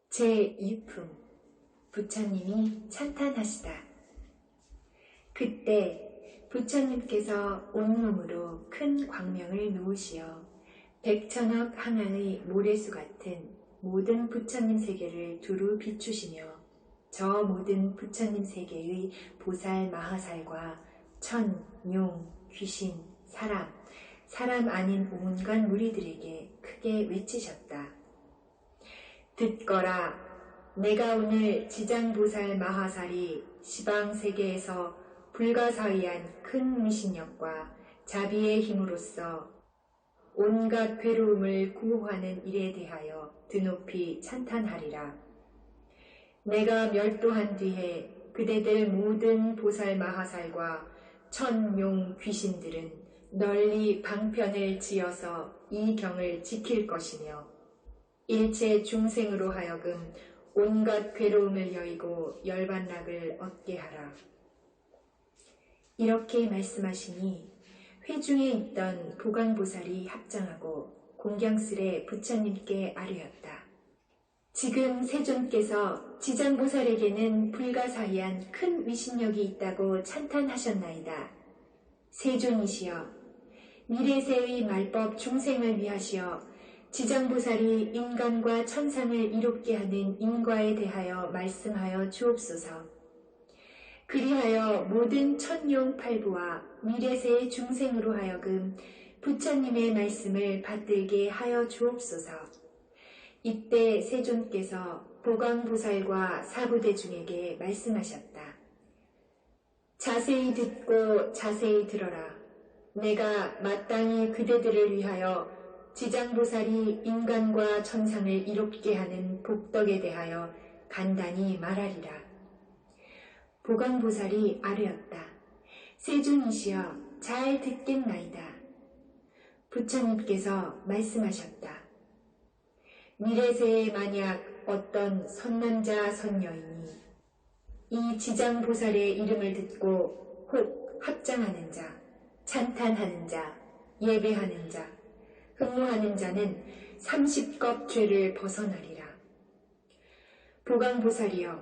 제2품 부처님이 찬탄하시다. 그때 부처님께서 온몸으로 큰 광명을 놓으시어 백천억 항아의 모래수 같은 모든 부처님 세계를 두루 비추시며 저 모든 부처님 세계의 보살 마하살과 천, 용, 귀신, 사람 아닌 온갖 무리들에게 크게 외치셨다. 듣거라. 내가 오늘 지장보살 마하살이 시방세계에서 불가사의한 큰 미신력과 자비의 힘으로써 온갖 괴로움을 구호하는 일에 대하여 드높이 찬탄하리라. 내가 멸도한 뒤에 그대들 모든 보살 마하살과 천용 귀신들은 널리 방편을 지어서 이 경을 지킬 것이며 일체 중생으로 하여금 온갖 괴로움을 여의고 열반락을 얻게 하라. 이렇게 말씀하시니 회중에 있던 보강보살이 합장하고 공경스레 부처님께 아뢰었다. 지금 세존께서 지장보살에게는 불가사의한 큰 위신력이 있다고 찬탄하셨나이다. 세존이시여, 미래세의 말법 중생을 위하시어 지장보살이 인간과 천상을 이롭게 하는 인과에 대하여 말씀하여 주옵소서. 그리하여 모든 천용팔부와 미래세의 중생으로 하여금 부처님의 말씀을 받들게 하여 주옵소서. 이때 세존께서 보광보살과 사부대중에게 말씀하셨다. 자세히 듣고 자세히 들어라. 내가 마땅히 그대들을 위하여 지장보살이 인간과 천상을 이롭게 하는 복덕에 대하여 간단히 말하리라. 보광보살이 아뢰었다. 세존이시여, 잘 듣겠나이다. 부처님께서 말씀하셨다. 미래세에 만약 어떤 선남자 선여인이 이 지장보살의 이름을 듣고 혹 합장하는 자, 찬탄하는 자, 예배하는 자, 흠모하는 자는 30겁 죄를 벗어나리라. 보광보살이여,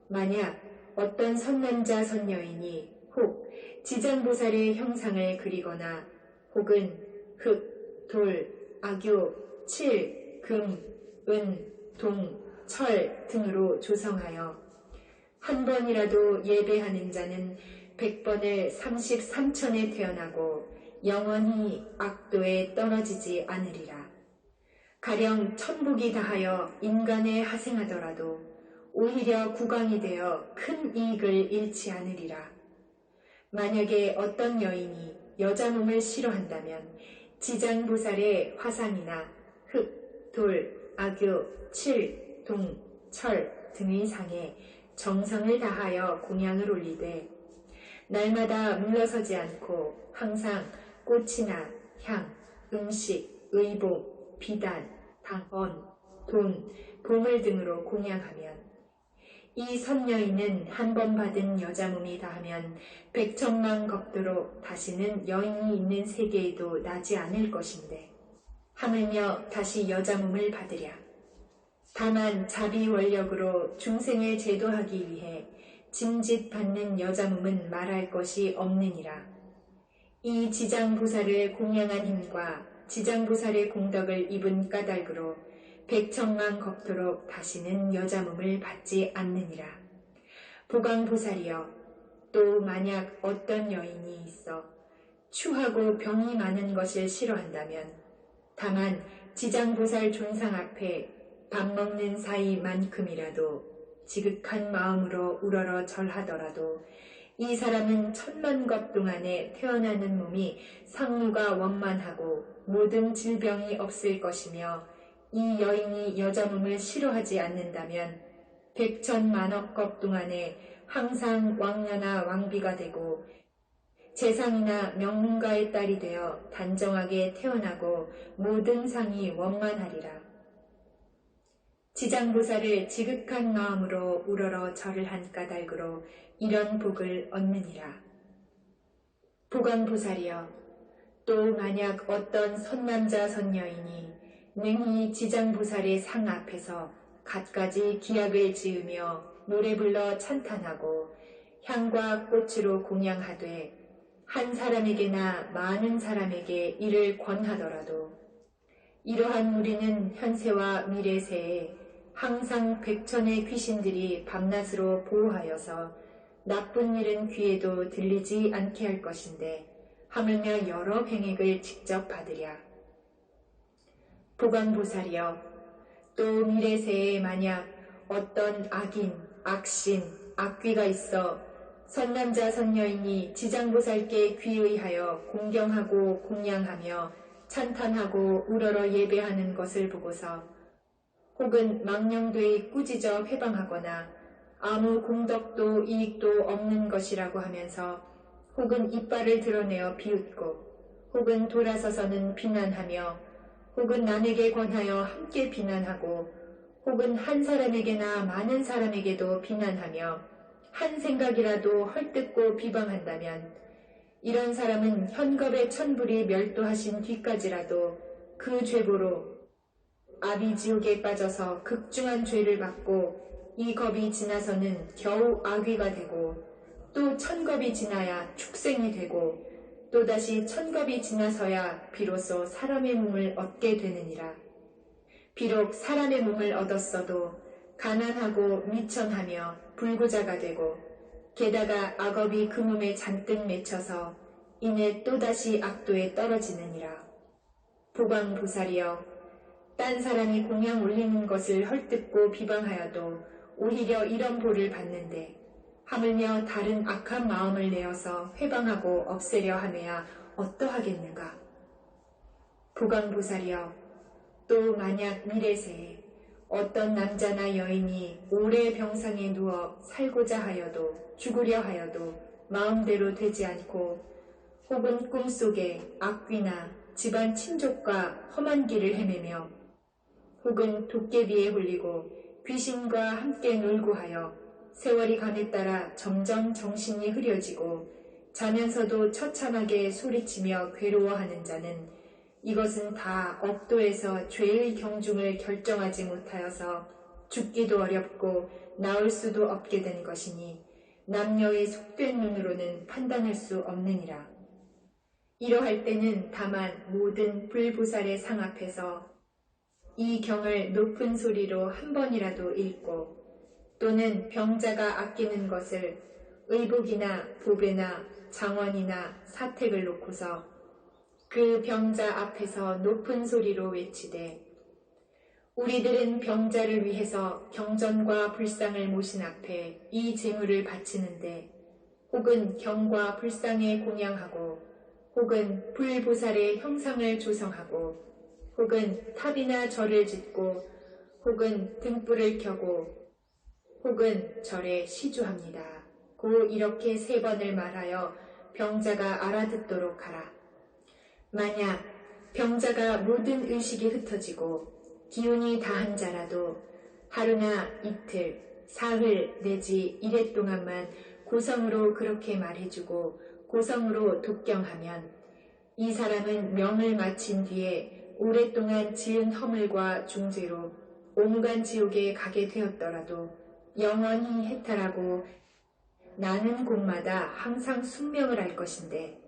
만약 어떤 선남자 선여인이 혹 지장보살의 형상을 그리거나 혹은 흙, 돌, 악교, 칠, 금, 은, 동, 철 등으로 조성하여 한 번이라도 예배하는 자는 100번을 33천에 태어나고 영원히 악도에 떨어지지 않으리라. 가령 천복이 다하여 인간에 하생하더라도 오히려 국왕이 되어 큰 이익을 잃지 않으리라. 만약에 어떤 여인이 여자 몸을 싫어한다면 지장보살의 화상이나 흙, 돌, 악교, 칠, 동, 철 등의 상에 정성을 다하여 공양을 올리되 날마다 물러서지 않고 항상 꽃이나 향, 음식, 의복, 비단, 당언, 돈, 보물 등으로 공양하면 이 선여인은 한 번 받은 여자 몸이 다하면 100천만 겁도로 다시는 여인이 있는 세계에도 나지 않을 것인데 하물며 다시 여자 몸을 받으랴. 다만 자비 원력으로 중생을 제도하기 위해 짐짓받는 여자 몸은 말할 것이 없느니라. 이 지장보살을 공양한 힘과 지장보살의 공덕을 입은 까닭으로 100천만 겁토록 다시는 여자 몸을 받지 않느니라. 보광보살이여, 또 만약 어떤 여인이 있어 추하고 병이 많은 것을 싫어한다면 다만 지장보살 존상 앞에 밥 먹는 사이만큼이라도 지극한 마음으로 우러러 절하더라도 이 사람은 1000만 겁 동안에 태어나는 몸이 상무가 원만하고 모든 질병이 없을 것이며 이 여인이 여자 몸을 싫어하지 않는다면 100천만억 겁 동안에 항상 왕녀나 왕비가 되고 재상이나 명문가의 딸이 되어 단정하게 태어나고 모든 상이 원만하리라. 지장보살을 지극한 마음으로 우러러 절을 한 까닭으로 이런 복을 얻느니라. 보광보살이여, 또 만약 어떤 선남자 선여인이 능히 지장보살의 상 앞에서 갖가지 기약을 지으며 노래 불러 찬탄하고 향과 꽃으로 공양하되 한 사람에게나 많은 사람에게 이를 권하더라도 이러한 무리는 현세와 미래세에 항상 백천의 귀신들이 밤낮으로 보호하여서 나쁜 일은 귀에도 들리지 않게 할 것인데 하물며 여러 병액을 직접 받으랴. 보관보살이여, 또 미래세에 만약 어떤 악인, 악신, 악귀가 있어 선남자 선녀인이 지장보살께 귀의하여 공경하고 공양하며 찬탄하고 우러러 예배하는 것을 보고서 혹은 망령되이 꾸짖어 회방하거나 아무 공덕도 이익도 없는 것이라고 하면서 혹은 이빨을 드러내어 비웃고 혹은 돌아서서는 비난하며 혹은 남에게 권하여 함께 비난하고 혹은 한 사람에게나 많은 사람에게도 비난하며 한 생각이라도 헐뜯고 비방한다면 이런 사람은 현겁의 천불이 멸도하신 뒤까지라도 그 죄보로 아비지옥에 빠져서 극중한 죄를 받고 이 겁이 지나서는 겨우 악귀가 되고 또 천겁이 지나야 축생이 되고 또다시 천겁이 지나서야 비로소 사람의 몸을 얻게 되느니라. 비록 사람의 몸을 얻었어도 가난하고 미천하며 불구자가 되고 게다가 악업이 그 몸에 잔뜩 맺혀서 이내 또다시 악도에 떨어지느니라. 보광보살이여, 딴 사람이 공양 올리는 것을 헐뜯고 비방하여도 오히려 이런 보를 받는데 하물며 다른 악한 마음을 내어서 회방하고 없애려 함에야 어떠하겠는가. 보광보살이여, 또 만약 미래세에 어떤 남자나 여인이 오래 병상에 누워 살고자 하여도 죽으려 하여도 마음대로 되지 않고 혹은 꿈속에 악귀나 집안 친족과 험한 길을 헤매며 혹은 도깨비에 홀리고 귀신과 함께 놀고 하여 세월이 감에 따라 점점 정신이 흐려지고 자면서도 처참하게 소리치며 괴로워하는 자는 이것은 다 업도에서 죄의 경중을 결정하지 못하여서 죽기도 어렵고 나올 수도 없게 된 것이니 남녀의 속된 눈으로는 판단할 수 없느니라. 이러할 때는 다만 모든 불보살의 상 앞에서 이 경을 높은 소리로 한 번이라도 읽고 또는 병자가 아끼는 것을 의복이나 보배나 장원이나 사택을 놓고서 그 병자 앞에서 높은 소리로 외치되 우리들은 병자를 위해서 경전과 불상을 모신 앞에 이 제물을 바치는데 혹은 경과 불상에 공양하고 혹은 불보살의 형상을 조성하고 혹은 탑이나 절을 짓고 혹은 등불을 켜고 혹은 절에 시주합니다. 고 이렇게 3번을 말하여 병자가 알아듣도록 하라. 만약 병자가 모든 의식이 흩어지고 기운이 다한 자라도 하루나 이틀, 사흘 내지 이래 동안만 고성으로 그렇게 말해주고 고성으로 독경하면 이 사람은 명을 마친 뒤에 오랫동안 지은 허물과 중죄로 오무간 지옥에 가게 되었더라도 영원히 해탈하고 나는 곳마다 항상 숙명을 할 것인데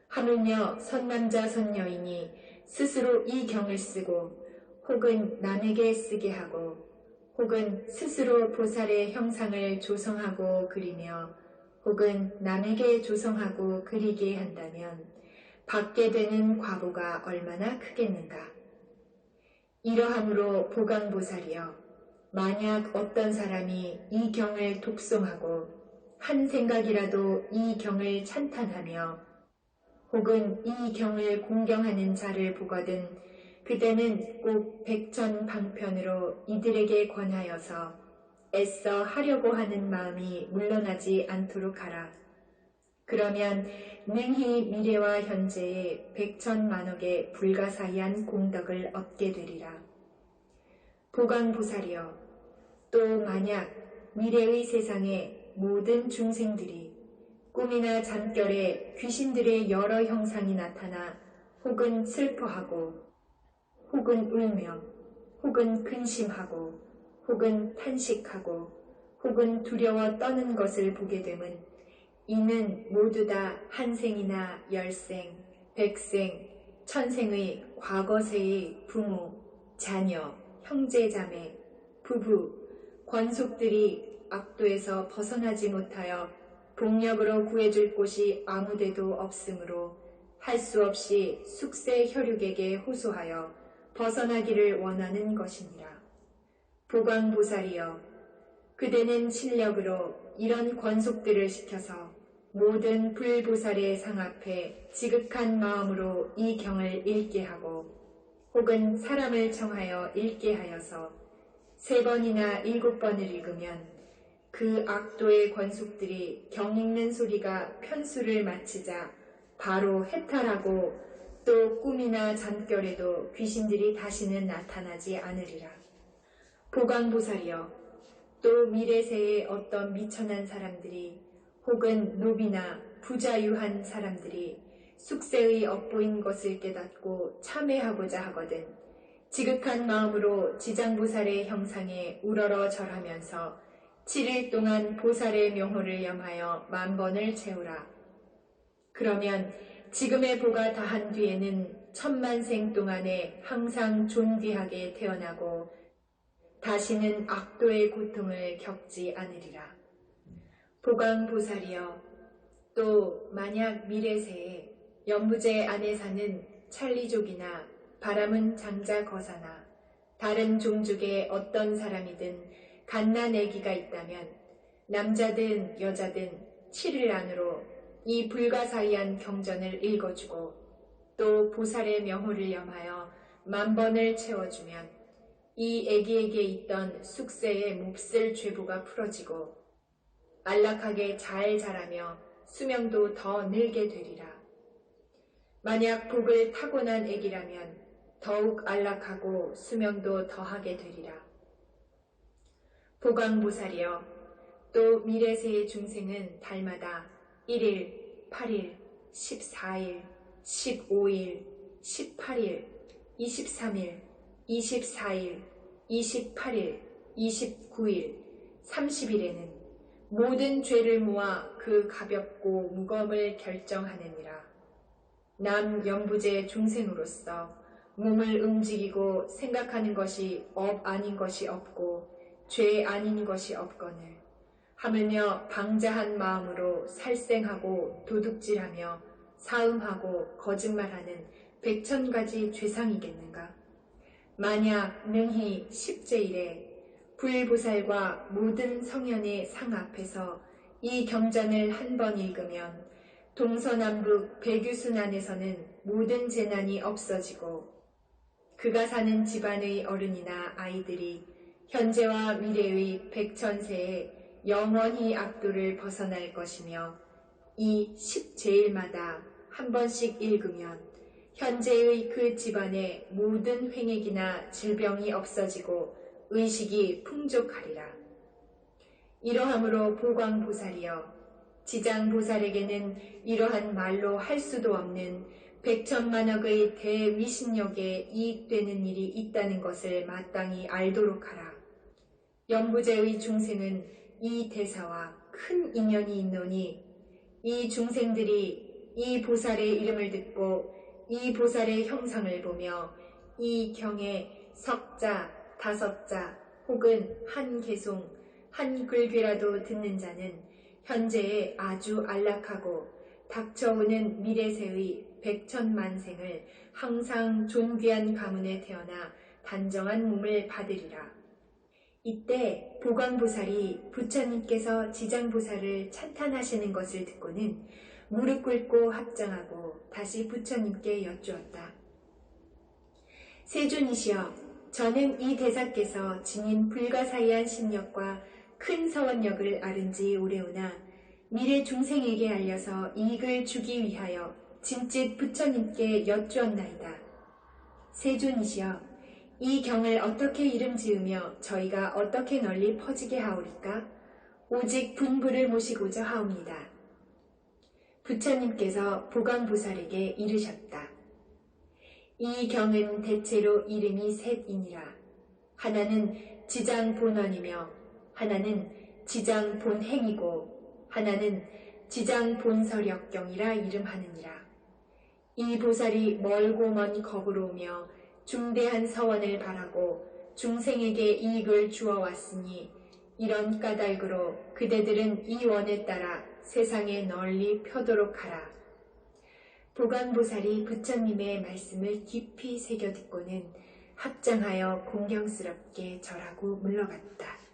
하물며 선남자 선여인이 스스로 이 경을 쓰고 혹은 남에게 쓰게 하고 혹은 스스로 보살의 형상을 조성하고 그리며 혹은 남에게 조성하고 그리게 한다면 받게 되는 과보가 얼마나 크겠는가. 이러함으로 보강보살이여, 만약 어떤 사람이 이 경을 독송하고 한 생각이라도 이 경을 찬탄하며 혹은 이 경을 공경하는 자를 보거든 그대는 꼭 백천방편으로 이들에게 권하여서 애써 하려고 하는 마음이 물러나지 않도록 하라. 그러면 능히 미래와 현재의 백천만억의 불가사의한 공덕을 얻게 되리라. 보강보살이여, 또 만약 미래의 세상의 모든 중생들이 꿈이나 잠결에 귀신들의 여러 형상이 나타나 혹은 슬퍼하고 혹은 울며 혹은 근심하고 혹은 탄식하고 혹은 두려워 떠는 것을 보게 됨은 이는 모두 다 한생이나 열생, 백생, 천생의 과거세의 부모, 자녀, 형제자매, 부부, 권속들이 악도에서 벗어나지 못하여 복력으로 구해줄 곳이 아무데도 없으므로 할 수 없이 숙세 혈육에게 호소하여 벗어나기를 원하는 것이니라. 보광보살이여, 그대는 실력으로 이런 권속들을 시켜서 모든 불보살의 상 앞에 지극한 마음으로 이 경을 읽게 하고 혹은 사람을 청하여 읽게 하여서 3번이나 7번을 읽으면 그 악도의 권속들이 경 읽는 소리가 편수를 마치자 바로 해탈하고 또 꿈이나 잠결에도 귀신들이 다시는 나타나지 않으리라. 보광보살이여, 또 미래세에 어떤 미천한 사람들이 혹은 노비나 부자유한 사람들이 숙세의 업보인 것을 깨닫고 참회하고자 하거든 지극한 마음으로 지장보살의 형상에 우러러 절하면서 7일 동안 보살의 명호를 염하여 10,000번을 채우라. 그러면 지금의 보가 다한 뒤에는 10,000생 동안에 항상 존귀하게 태어나고 다시는 악도의 고통을 겪지 않으리라. 보광보살이여, 또 만약 미래세에 연무제 안에 사는 찰리족이나 바람은 장자 거사나 다른 종족의 어떤 사람이든 갓난아기가 있다면 남자든 여자든 7일 안으로 이 불가사의한 경전을 읽어주고 또 보살의 명호를 염하여 10,000번을 채워주면 이 아기에게 있던 숙세의 몹쓸 죄부가 풀어지고 안락하게 잘 자라며 수명도 더 늘게 되리라. 만약 복을 타고난 아기라면 더욱 안락하고 수명도 더하게 되리라. 보광보살이여, 또 미래세의 중생은 달마다 1일, 8일, 14일, 15일, 18일, 23일, 24일, 28일, 29일, 30일에는 모든 죄를 모아 그 가볍고 무거움을 결정하느니라. 남 연부제 중생으로서 몸을 움직이고 생각하는 것이 업 아닌 것이 없고 죄 아닌 것이 없거늘 하물며 방자한 마음으로 살생하고 도둑질하며 사음하고 거짓말하는 100,000가지 죄상이겠는가? 만약 능히 10제일에 불보살과 모든 성현의 상 앞에서 이 경전을 한 번 읽으면 동서남북 백유순안에서는 모든 재난이 없어지고 그가 사는 집안의 어른이나 아이들이 현재와 미래의 100,000세에 영원히 악도를 벗어날 것이며 이 10제일마다 한 번씩 읽으면 현재의 그 집안의 모든 횡액이나 질병이 없어지고 의식이 풍족하리라. 이러함으로 보광보살이여, 지장보살에게는 이러한 말로 할 수도 없는 100,000,000억의 대위신력에 이익되는 일이 있다는 것을 마땅히 알도록 하라. 연부제의 중생은 이 대사와 큰 인연이 있노니 이 중생들이 이 보살의 이름을 듣고 이 보살의 형상을 보며 이 경에 석자, 5자 혹은 한 개송, 한 글귀라도 듣는 자는 현재에 아주 안락하고 닥쳐오는 미래세의 100,000,000생을 항상 존귀한 가문에 태어나 단정한 몸을 받으리라. 이때 보광보살이 부처님께서 지장보살을 찬탄하시는 것을 듣고는 무릎 꿇고 합장하고 다시 부처님께 여쭈었다. 세존이시여, 저는 이 대사께서 지닌 불가사의한 심력과 큰 서원력을 아른 지 오래오나 미래 중생에게 알려서 이익을 주기 위하여 짐짓 부처님께 여쭈었나이다. 세존이시여, 이 경을 어떻게 이름 지으며 저희가 어떻게 널리 퍼지게 하오리까? 오직 분부를 모시고자 하옵니다. 부처님께서 보광보살에게 이르셨다. 이 경은 대체로 이름이 셋이니라. 하나는 지장 본원이며 하나는 지장 본행이고 하나는 지장 본서력경이라 이름하느니라. 이 보살이 멀고 먼 겁으로 오며 중대한 서원을 바라고 중생에게 이익을 주어 왔으니 이런 까닭으로 그대들은 이 원에 따라 세상에 널리 펴도록 하라. 보관보살이 부처님의 말씀을 깊이 새겨 듣고는 합장하여 공경스럽게 절하고 물러갔다.